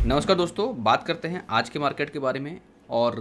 नमस्कार दोस्तों, बात करते हैं आज के मार्केट के बारे में। और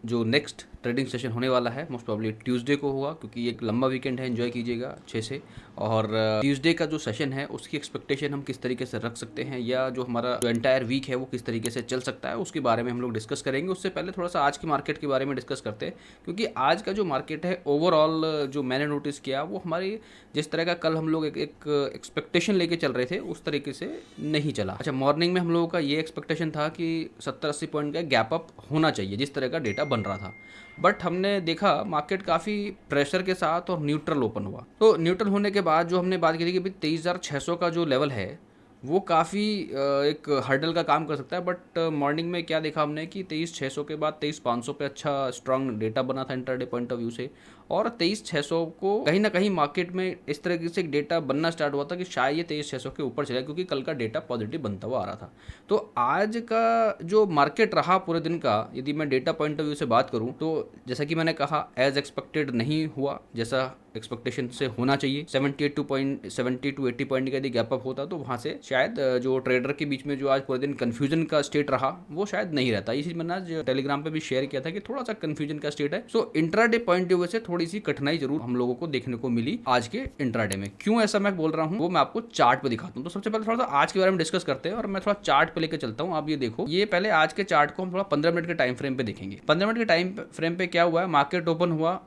जो नेक्स्ट ट्रेडिंग सेशन होने वाला है मोस्ट प्रॉब्ली ट्यूसडे को होगा, क्योंकि एक लंबा वीकेंड है, एंजॉय कीजिएगा अच्छे से। और ट्यूसडे का जो सेशन है उसकी एक्सपेक्टेशन हम किस तरीके से रख सकते हैं, या जो हमारा जो एंटायर वीक है वो किस तरीके से चल सकता है, उसके बारे में हम लोग डिस्कस करेंगे। उससे पहले थोड़ा सा आज के मार्केट के बारे में डिस्कस करते हैं, क्योंकि आज का जो मार्केट है ओवरऑल जो मैंने नोटिस किया वो हमारी जिस तरह का कल हम लोग एक एक्सपेक्टेशन लेके चल रहे थे उस तरीके से नहीं चला। अच्छा, मॉर्निंग में हम लोगों का ये एक्सपेक्टेशन था कि 70-80 पॉइंट का गैप अप होना चाहिए जिस तरह का डेटा बन रहा था, बट हमने देखा मार्केट काफ़ी प्रेशर के साथ और न्यूट्रल ओपन हुआ। तो न्यूट्रल होने के बाद जो हमने बात की थी कि भाई 23,600 का जो लेवल है वो काफ़ी एक हर्डल का काम कर सकता है, बट मॉर्निंग में क्या देखा हमने कि 23,600 के बाद 23,500 पे अच्छा स्ट्रांग डेटा बना था इंटरडे पॉइंट ऑफ व्यू से। और 23,600 को कहीं ना कहीं मार्केट में इस तरीके से एक डेटा बनना स्टार्ट हुआ था कि शायद ये 23,600 के ऊपर चला, क्योंकि कल का डेटा पॉजिटिव बनता हुआ आ रहा था। तो आज का जो मार्केट रहा पूरे दिन का, यदि मैं डेटा पॉइंट ऑफ व्यू से बात करूं तो जैसा कि मैंने कहा एज एक्सपेक्टेड नहीं हुआ जैसा एक्सपेक्टेशन से होना चाहिए। 70 टू 80 पॉइंट का यदि गैप अप होता तो वहाँ से शायद जो ट्रेडर के बीच में जो आज पूरे दिन कन्फ्यूजन का स्टेट रहा वो शायद नहीं रहता। इसी मैंने आज टेलीग्राम पे भी शेयर किया था कि थोड़ा सा कन्फ्यूजन का स्टेट है। सो इंट्राडे पॉइंट ऑफ व्यू से थोड़ी सी कठिनाई जरूर हम लोगों को देखने को मिली आज के इंट्राडे में। क्यों ऐसा मैं बोल रहा हूँ वो मैं आपको चार्ट पे दिखाता हूँ। तो सबसे पहले थोड़ा सा आज के बारे में डिस्कस करते हैं और मैं थोड़ा चार्ट पे लेकर चलता हूँ। आप ये देखो, ये पहले आज के चार्ट को हम थोड़ा 15 मिनट के टाइम फ्रेम पे देखेंगे। 15 मिनट के टाइम फ्रेम पे क्या हुआ है, मार्केट ओपन हुआ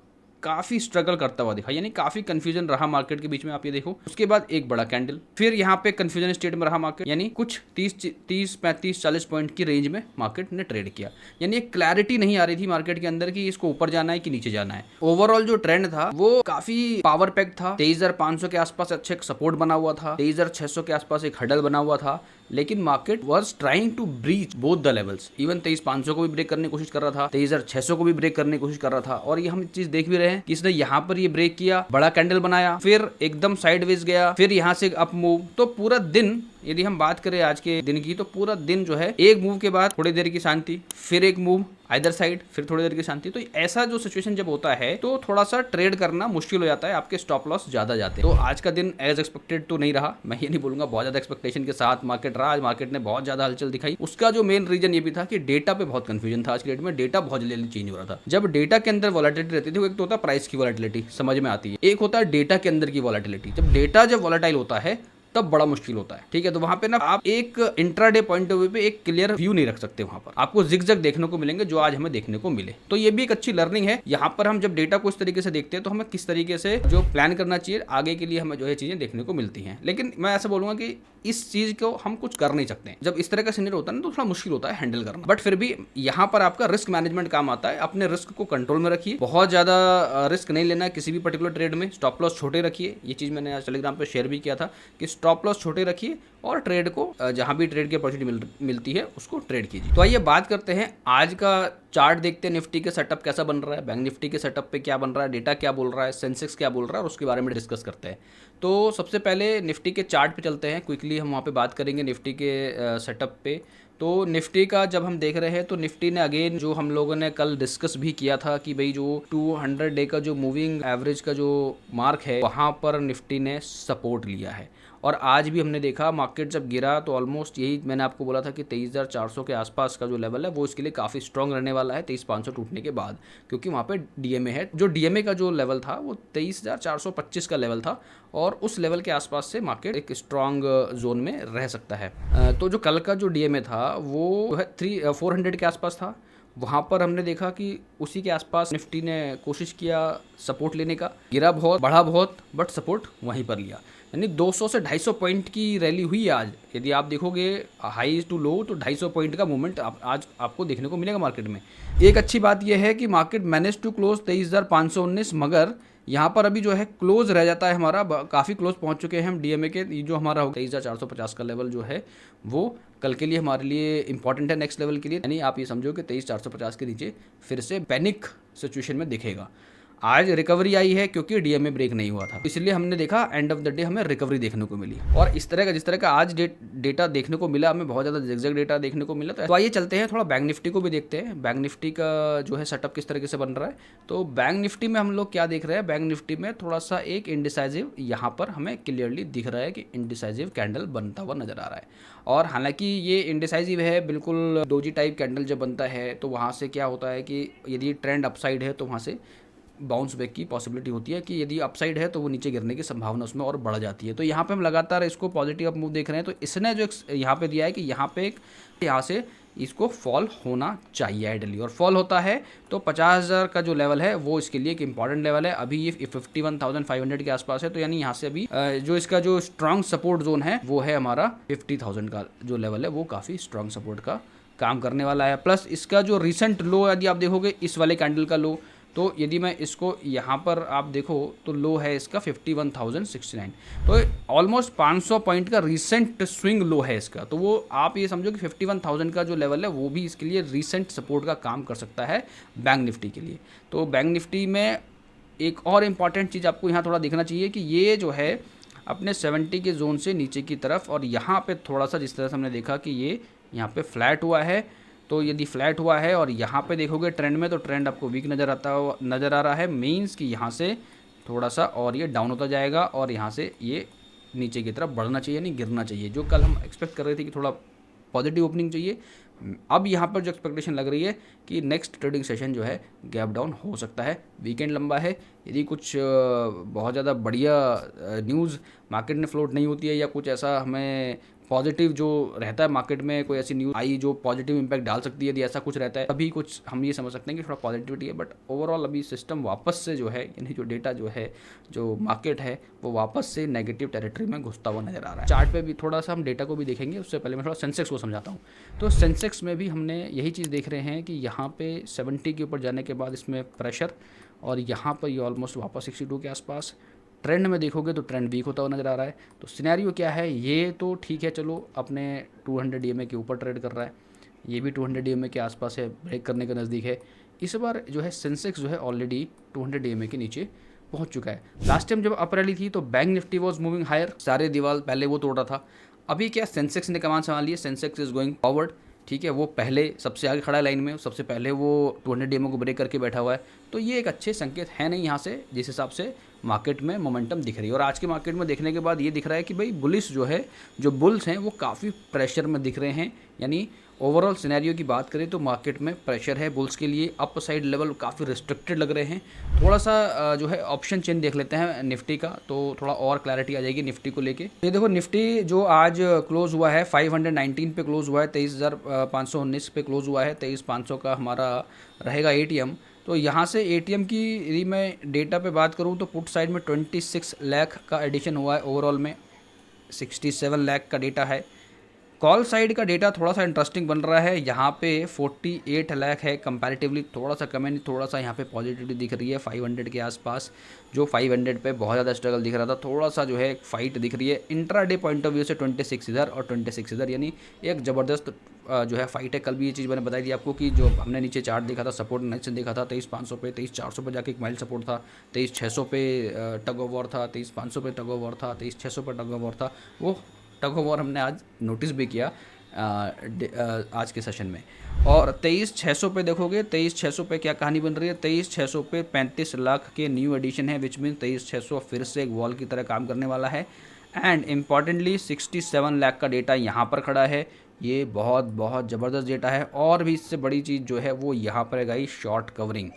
काफी स्ट्रगल करता हुआ दिखा, यानी काफी कंफ्यूजन रहा मार्केट के बीच में। आप ये देखो, उसके बाद एक बड़ा कैंडल, फिर यहाँ पे कंफ्यूजन स्टेट में रहा मार्केट, यानी कुछ 30-35-40 पॉइंट की रेंज में मार्केट ने ट्रेड किया। यानी एक क्लैरिटी नहीं आ रही थी मार्केट के अंदर कि इसको ऊपर जाना है कि नीचे जाना है। ओवरऑल जो ट्रेंड था वो काफी पावर पैक था। 23,500 के आसपास अच्छे सपोर्ट बना हुआ था, 23,600 के आसपास एक हडल बना हुआ था, लेकिन market was trying to breach both the levels. Even 23,500 को भी ब्रेक करने की कोशिश कर रहा था, 23,600 को भी ब्रेक करने की कोशिश कर रहा था। और ये हम चीज देख भी रहे हैं कि इसने यहाँ पर ये ब्रेक किया, बड़ा कैंडल बनाया, फिर एकदम साइडवेज गया, फिर यहाँ से अप मूव। तो पूरा दिन यदि हम बात करें आज के दिन की, तो पूरा दिन जो है एक मूव के बाद थोड़ी देर की शांति, फिर एक मूव आइदर साइड, फिर थोड़ी देर की शांति। तो ऐसा जो सिचुएशन जब होता है तो थोड़ा सा ट्रेड करना मुश्किल हो जाता है, आपके स्टॉप लॉस ज्यादा जाते हैं। तो आज का दिन एज एक्सपेक्टेड तो नहीं रहा, मैं ये नहीं बोलूंगा बहुत ज्यादा एक्सपेक्टेशन के साथ मार्केट रहा। आज मार्केट ने बहुत ज्यादा हलचल दिखाई। उसका जो मेन रीजन ये भी था कि डेटा पे बहुत कंफ्यूजन था। आज के डेट में डेटा बहुत जल्दी चेंज हो रहा था। जब डेटा के अंदर वॉलेटिलिटी रहती थी, एक तो होता है प्राइस की वॉलेटिलिटी, समझ में आती है, एक होता है डेटा के अंदर की वॉलेटिलिटी। जब डेटा जब वॉलेटाइल होता है तब बड़ा मुश्किल होता है, ठीक है। तो वहां पे ना आप एक इंट्राडे पॉइंट ऑफ व्यू पे एक क्लियर व्यू नहीं रख सकते। वहां पर आपको जिगजैग देखने को मिलेंगे, जो आज हमें देखने को मिले। तो ये भी एक अच्छी लर्निंग है। यहाँ पर हम जब डेटा को इस तरीके से देखते हैं तो हमें किस तरीके से जो प्लान करना चाहिए आगे के लिए हमें जो है चीजें देखने को मिलती हैं। लेकिन मैं ऐसा बोलूंगा कि इस चीज को हम कुछ कर नहीं सकते। जब इस तरह का सीनियर होता है ना तो थोड़ा मुश्किल होता है हैंडल करना, बट फिर भी यहाँ पर आपका रिस्क मैनेजमेंट काम आता है। अपने रिस्क को कंट्रोल में रखिए, बहुत ज्यादा रिस्क नहीं लेना है किसी भी पर्टिकुलर ट्रेड में। स्टॉप लॉस छोटे रखिए, ये चीज मैंने आज टेलीग्राम पे शेयर भी किया था कि स्टॉप लॉस छोटे रखिए और ट्रेड को जहां भी ट्रेड की अपॉर्चुनिटी मिलती है उसको ट्रेड कीजिए। तो आइए बात करते हैं आज का चार्ट, देखते हैं निफ्टी के सेटअप कैसा बन रहा है, बैंक निफ्टी के सेटअप पे क्या बन रहा है, डेटा क्या बोल रहा है, सेंसेक्स क्या बोल रहा है, और उसके बारे में डिस्कस करते हैं। तो सबसे पहले निफ्टी के चार्ट पे चलते हैं, क्विकली हम वहाँ पे बात करेंगे निफ्टी के सेटअप पे। तो निफ्टी का जब हम देख रहे हैं तो निफ्टी ने अगेन जो हम लोगों ने कल डिस्कस भी किया था कि भाई जो 200 डे का जो मूविंग एवरेज का जो मार्क है वहाँ पर निफ्टी ने सपोर्ट लिया है। और आज भी हमने देखा मार्केट जब गिरा तो ऑलमोस्ट यही मैंने आपको बोला था कि 23,400 के आसपास का जो लेवल है वो इसके लिए काफ़ी स्ट्रॉन्ग रहने वाला है 23,500 टूटने के बाद, क्योंकि वहाँ पे डीएमए है। जो डीएमए का जो लेवल था वो 23,425 का लेवल था और उस लेवल के आसपास से मार्केट एक स्ट्रॉन्ग जोन में रह सकता है। तो जो कल का जो डीएमए था वो 400 के आसपास था। वहाँ पर हमने देखा कि उसी के आसपास निफ्टी ने कोशिश किया सपोर्ट लेने का, गिरा बहुत, बढ़ा बहुत, बट सपोर्ट वहीं पर लिया। यानी 200 से 250 पॉइंट की रैली हुई आज। यदि आप देखोगे हाई टू लो तो 250 पॉइंट का मूवमेंट आज आपको देखने को मिलेगा मार्केट में। एक अच्छी बात यह है कि मार्केट मैनेज टू क्लोज 23,519, मगर यहाँ पर अभी जो है क्लोज रह जाता है हमारा, काफ़ी क्लोज पहुँच चुके हैं हम डीएमए के। ये जो हमारा 23,450 का लेवल जो है वो कल के लिए हमारे लिए इंपॉर्टेंट है, नेक्स्ट लेवल के लिए। यानी आप ये समझो कि 23,450 के नीचे फिर से पैनिक सिचुएशन में दिखेगा। आज रिकवरी आई है क्योंकि डीएमए ब्रेक नहीं हुआ था, इसलिए हमने देखा एंड ऑफ द डे हमें रिकवरी देखने को मिली। और इस तरह का जिस तरह का आज डेटा देखने को मिला, हमें बहुत ज़्यादा जिगजैग डेटा देखने को मिला। तो आइए चलते हैं थोड़ा बैंक निफ्टी को भी देखते हैं, बैंक निफ्टी का जो है सेटअप किस तरीके से बन रहा है। तो बैंक निफ्टी में हम लोग क्या देख रहे हैं, बैंक निफ्टी में थोड़ा सा एक इंडिसाइजिव यहाँ पर हमें क्लियरली दिख रहा है कि इंडिसाइजिव कैंडल बनता हुआ नजर आ रहा है। और हालांकि ये इंडिसाइजिव है, बिल्कुल डोजी टाइप कैंडल जब बनता है तो वहाँ से क्या होता है कि यदि ट्रेंड अपसाइड है तो वहाँ से बाउंस बैक की पॉसिबिलिटी होती है, कि यदि अपसाइड है तो वो नीचे गिरने की संभावना उसमें और बढ़ जाती है। तो यहाँ पे हम लगातार इसको पॉजिटिव अप मूव देख रहे हैं। तो इसने जो यहाँ पे दिया है कि यहाँ पे यहाँ से इसको फॉल होना चाहिए आइडली, और फॉल होता है तो 50,000 का जो लेवल है वो इसके लिए एक इंपॉर्टेंट लेवल है। अभी ये 51,500 के आसपास है। तो यानी यहाँ से अभी जो इसका जो स्ट्रॉन्ग सपोर्ट जोन है वो है हमारा 50,000 का जो लेवल है, वो काफ़ी स्ट्रॉन्ग सपोर्ट का काम करने वाला है। प्लस इसका जो रिसेंट लो यदि आप देखोगे, इस वाले कैंडल का लो, तो यदि मैं इसको यहाँ पर आप देखो तो लो है इसका 51,069, तो ऑलमोस्ट 500 पॉइंट का रिसेंट स्विंग लो है इसका। तो वो आप ये समझो कि 51,000 का जो लेवल है वो भी इसके लिए रिसेंट सपोर्ट का काम कर सकता है बैंक निफ्टी के लिए। तो बैंक निफ्टी में एक और इम्पॉर्टेंट चीज़ आपको यहाँ थोड़ा देखना चाहिए कि ये जो है अपने 70 के जोन से नीचे की तरफ, और यहाँ पे थोड़ा सा जिस तरह से हमने देखा कि ये यहाँ पे फ्लैट हुआ है, तो यदि फ्लैट हुआ है और यहाँ पे देखोगे ट्रेंड में तो ट्रेंड आपको वीक नज़र आ रहा है, मींस कि यहाँ से थोड़ा सा और ये डाउन होता जाएगा और यहाँ से ये नीचे की तरफ बढ़ना चाहिए, नहीं गिरना चाहिए। जो कल हम एक्सपेक्ट कर रहे थे कि थोड़ा पॉजिटिव ओपनिंग चाहिए, अब यहाँ पर जो एक्सपेक्टेशन लग रही है कि नेक्स्ट ट्रेडिंग सेशन जो है गैप डाउन हो सकता है। वीकेंड लंबा है, यदि कुछ बहुत ज़्यादा बढ़िया न्यूज़ मार्केट में फ्लोट नहीं होती है या कुछ ऐसा हमें पॉजिटिव जो रहता है मार्केट में, कोई ऐसी न्यूज़ आई जो पॉजिटिव इंपैक्ट डाल सकती है, यदि ऐसा कुछ रहता है तभी कुछ हम ये समझ सकते हैं कि थोड़ा पॉजिटिविटी है। बट ओवरऑल अभी सिस्टम वापस से जो है, यानी जो डेटा जो है, जो मार्केट है वो वापस से नेगेटिव टेरिटरी में घुसता हुआ नजर आ रहा है। चार्ट पे भी थोड़ा सा हम डेटा को भी देखेंगे, उससे पहले मैं थोड़ा सेंसेक्स को समझाता हूँ। तो सेंसेक्स में भी हमने यही चीज़ देख रहे हैं कि यहाँ पे 70 के ऊपर जाने के बाद इसमें प्रेशर, और यहाँ पर ये ऑलमोस्ट वापस 62 के आसपास। ट्रेंड में देखोगे तो ट्रेंड वीक होता हुआ नज़र आ रहा है। तो सिनेरियो क्या है, ये तो ठीक है, चलो अपने 200 DMA के ऊपर ट्रेड कर रहा है, ये भी 200 DMA के आसपास है, ब्रेक करने के नज़दीक है। इस बार जो है सेंसेक्स जो है ऑलरेडी 200 DMA के नीचे पहुंच चुका है। लास्ट टाइम जब अप रैली थी तो bank Nifty was moving higher, सारे दीवार पहले वो तोड़ रहा था। अभी क्या सेंसेक्स ने कमान संभाल लिया, सेंसेक्स इज गोइंग फॉरवर्ड, ठीक है, वो पहले सबसे आगे खड़ा है लाइन में, सबसे पहले वो 200 DMA को ब्रेक करके बैठा हुआ है। तो ये एक अच्छे संकेत है नहीं यहाँ से, जिस हिसाब से मार्केट में मोमेंटम दिख रही है। और आज के मार्केट में देखने के बाद ये दिख रहा है कि भाई बुलिश जो है, जो बुल्स हैं वो काफ़ी प्रेशर में दिख रहे हैं। यानी ओवरऑल सिनेरियो की बात करें तो मार्केट में प्रेशर है बुल्स के लिए, अप साइड लेवल काफ़ी रिस्ट्रिक्टेड लग रहे हैं। थोड़ा सा जो है ऑप्शन चेन देख लेते हैं निफ्टी का, तो थोड़ा और क्लैरिटी आ जाएगी निफ्टी को लेके। ये देखो निफ्टी जो आज क्लोज हुआ है 519 पे क्लोज हुआ है, 23,519 पे क्लोज हुआ है, 23,500 का हमारा रहेगा ATM। तो यहाँ से ATM की यदि मैं डेटा पे बात करूँ तो पुट साइड में 26 लाख का एडिशन हुआ है, ओवरऑल में 67 लाख का डेटा है। कॉल साइड का डेटा थोड़ा सा इंटरेस्टिंग बन रहा है, यहाँ पे 48 लाख है, कंपैरेटिवली थोड़ा सा कम है, थोड़ा सा यहाँ पे पॉजिटिविटी दिख रही है 500 के आसपास। जो 500 पे बहुत ज़्यादा स्ट्रगल दिख रहा था, थोड़ा सा जो है फाइट दिख रही है। इंट्राडे पॉइंट ऑफ व्यू से 26 इधर और 26 इधर, यानी एक ज़बरदस्त जो है फाइट है। कल भी ये चीज़ मैंने बताई थी आपको कि जो हमने नीचे चार्ट देखा था, सपोर्ट नेक्स्ट देखा था 23,500 पे, 23,400 पे जाके एक माइल्ड सपोर्ट था, 23,600 पे टग ऑफ वॉर था, 23,500 पे टग ऑफ वॉर था, 23,600 पे टग ऑफ वॉर था। वो टग ऑफ वॉर हमने आज नोटिस भी किया आज के सेशन में। और 23,600 पे देखोगे, 23,600 पे क्या कहानी बन रही है, 23,600 पे 35 लाख के न्यू एडिशन है, विच मीन 23,600 फिर से एक वॉल की तरह काम करने वाला है। एंड इम्पॉर्टेंटली 67 लाख का डेटा यहाँ पर खड़ा है, ये बहुत बहुत ज़बरदस्त डेटा है। और भी इससे बड़ी चीज़ जो है वो यहाँ पर है गाइस, शॉर्ट कवरिंग।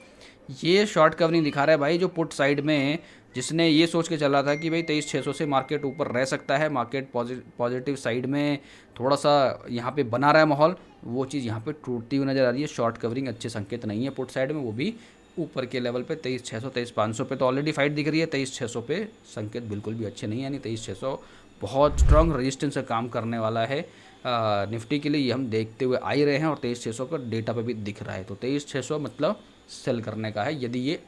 ये शॉर्ट कवरिंग दिखा रहा है भाई, जो पुट साइड में जिसने ये सोच के चला था कि भाई 23,600 से मार्केट ऊपर रह सकता है, मार्केट पॉजिटिव साइड में थोड़ा सा यहाँ पे बना रहा है माहौल, वो चीज़ यहाँ पे टूटती हुई नज़र आ रही है। शॉर्ट कवरिंग अच्छे संकेत नहीं है पुट साइड में, वो भी ऊपर के लेवल पे 23,600 23,500 पे तो ऑलरेडी फाइट दिख रही है, 23,600 पे संकेत बिल्कुल भी अच्छे नहीं है। यानी 23,600 बहुत स्ट्रॉन्ग रेजिस्टेंस से काम करने वाला है निफ्टी के लिए, ये हम देखते हुए आ ही रहे हैं। और 23,600 का डेटा पे भी दिख रहा है, तो 23,600 मतलब सेल करने का है यदि ये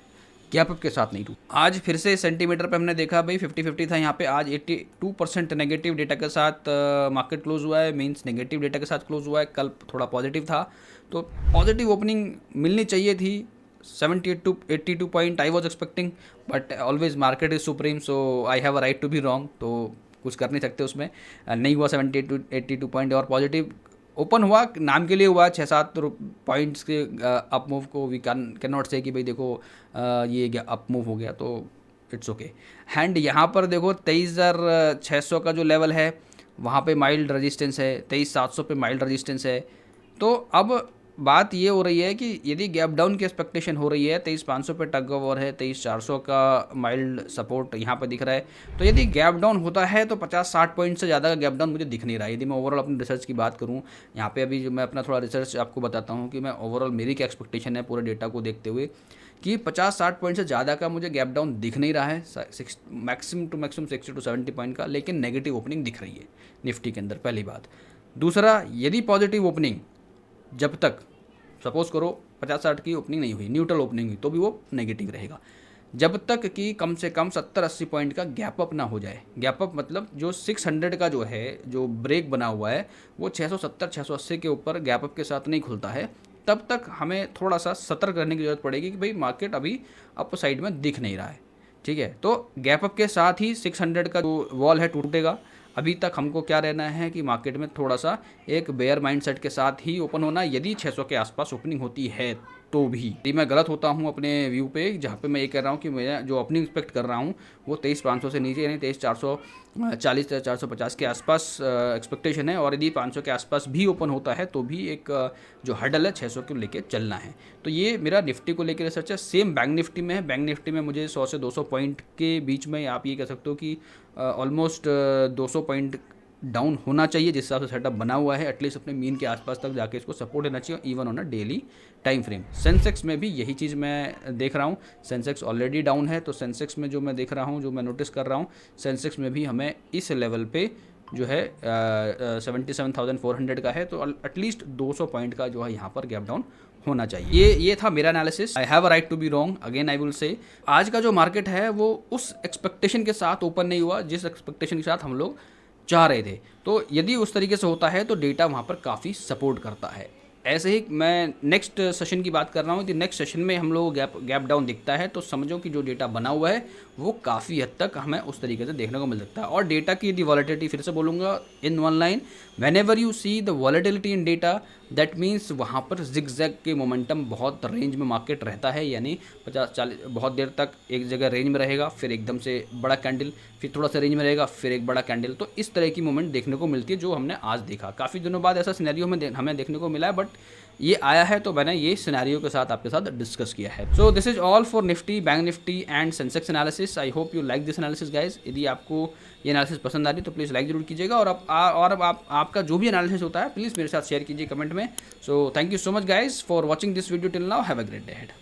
गैप अप के साथ नहीं टूटा। आज फिर से सेंटीमीटर पे हमने देखा भाई 50-50 था यहाँ पे, आज 82% नेगेटिव डेटा के साथ मार्केट क्लोज हुआ है, मींस नेगेटिव डेटा के साथ क्लोज हुआ है। कल थोड़ा पॉजिटिव था, तो पॉजिटिव ओपनिंग मिलनी चाहिए थी, 78 to 82 point I was expecting, but always market is supreme, so I have a right to be wrong, तो कुछ कर नहीं सकते उसमें। नहीं हुआ 78 टू 82 पॉइंट और पॉजिटिव ओपन हुआ, नाम के लिए हुआ 6-7 पॉइंट्स के अप मूव को वी कैन नॉट से कि भाई देखो ये अप मूव हो गया, तो इट्स ओके। एंड यहाँ पर देखो 23,600 का जो लेवल है वहाँ पे माइल्ड रेजिस्टेंस है, 23,700 पे माइल्ड रेजिस्टेंस है। तो अब बात ये हो रही है कि यदि गैप डाउन की एक्सपेक्टेशन हो रही है, 23,500 पे टग ऑफ वॉर है, 23,400 का माइल्ड सपोर्ट यहाँ पे दिख रहा है, तो यदि गैप डाउन होता है तो 50-60 पॉइंट से ज़्यादा का गैप डाउन मुझे दिख नहीं रहा है। यदि मैं ओवरऑल अपनी रिसर्च की बात करूँ यहाँ पे, अभी जो मैं अपना थोड़ा रिसर्च आपको बताता हूँ कि मैं ओवरऑल मेरी क्या एक्सपेक्टेशन है पूरे डेटा को देखते हुए, कि 50-60 पॉइंट से ज़्यादा का मुझे गैप डाउन दिख नहीं रहा है, maximum to maximum 60 to 70 point का, लेकिन नेगेटिव ओपनिंग दिख रही है निफ्टी के अंदर, पहली बात। दूसरा, यदि पॉजिटिव ओपनिंग जब तक सपोज करो 50-60 की ओपनिंग नहीं हुई, न्यूट्रल ओपनिंग हुई, तो भी वो नेगेटिव रहेगा जब तक कि कम से कम 70-80 पॉइंट का गैप अप ना हो जाए। गैप अप मतलब जो 600 का जो है, जो ब्रेक बना हुआ है, वो 670-680 के ऊपर गैप अप के साथ नहीं खुलता है, तब तक हमें थोड़ा सा सतर्क रहने की ज़रूरत पड़ेगी कि भाई मार्केट अभी अप साइड में दिख नहीं रहा है, ठीक है। तो गैप अप के साथ ही 600 का जो वॉल है टूटेगा। अभी तक हमको क्या रहना है कि मार्केट में थोड़ा सा एक बेयर माइंडसेट के साथ ही ओपन होना, यदि 600 के आसपास ओपनिंग होती है तो भी। यदि मैं गलत होता हूं अपने व्यू पे, जहां पे मैं ये कह रहा हूं कि मैं जो ओपनिंग एक्सपेक्ट कर रहा हूं वो 23,500 से नीचे, यानी 23,440 या 450 के आसपास एक्सपेक्टेशन है, और यदि 500 के आसपास भी ओपन होता है तो भी एक जो हर्डल है 600 को लेके चलना है। तो ये मेरा निफ्टी को लेकर रिसर्च है। सेम बैंक निफ्टी में है। बैंक निफ्टी में मुझे 100 से 200 पॉइंट के बीच में, आप ये कह सकते हो कि ऑलमोस्ट 200 पॉइंट डाउन होना चाहिए जिस हिसाब से सेटअप बना हुआ है, एटलीस्ट अपने मीन के आसपास तक जाके इसको सपोर्ट देना चाहिए, even on a daily time frame. Sensex में भी यही चीज़ मैं देख रहा हूँ। सेंसेक्स ऑलरेडी डाउन है, तो सेंसेक्स में जो मैं देख रहा हूँ, जो मैं नोटिस कर रहा हूँ, सेंसेक्स में भी हमें इस लेवल पे जो है 77,400 का है, तो एटलीस्ट 200 पॉइंट का जो है यहाँ पर गैप डाउन होना चाहिए। ये था मेरा analysis. I have a right to be wrong, again I will say. आज का जो मार्केट है वो उस एक्सपेक्टेशन के साथ ओपन नहीं हुआ जिस एक्सपेक्टेशन के साथ हम लोग चाह रहे थे। तो यदि उस तरीके से होता है तो डेटा वहाँ पर काफ़ी सपोर्ट करता है। ऐसे ही मैं नेक्स्ट सेशन की बात कर रहा हूँ कि नेक्स्ट सेशन में हम लोग गैप डाउन दिखता है तो समझो कि जो डेटा बना हुआ है वो काफ़ी हद तक हमें उस तरीके से देखने को मिल सकता है। और डेटा की यदि वॉलेटिलिटी, फिर से बोलूँगा in one line, when ever you see the volatility in data, that means वहाँ पर जिगजैग के मोमेंटम बहुत रेंज में मार्केट रहता है, यानी 50-40 बहुत देर तक एक जगह रेंज में रहेगा, फिर एकदम से बड़ा कैंडल, फिर थोड़ा सा रेंज में रहेगा, फिर एक बड़ा कैंडल। तो इस तरह की मूवमेंट देखने को मिलती है जो हमने आज देखा। काफ़ी दिनों बाद ऐसा सिनेरियो हमें देखने को मिला है, बट ये आया है तो मैंने ये सिनेरियो के साथ आपके साथ डिस्कस किया है। So this is all for Nifty, bank Nifty and Sensex analysis. I hope you like this analysis guys. यदि आपको ये एनालिसिस पसंद आ रही तो प्लीज़ लाइक जरूर कीजिएगा, और अब आपका जो भी एनालिसिस होता है प्लीज़ मेरे साथ शेयर कीजिए कमेंट में। So thank you so much guys for watching this video till now. Have a great day ahead.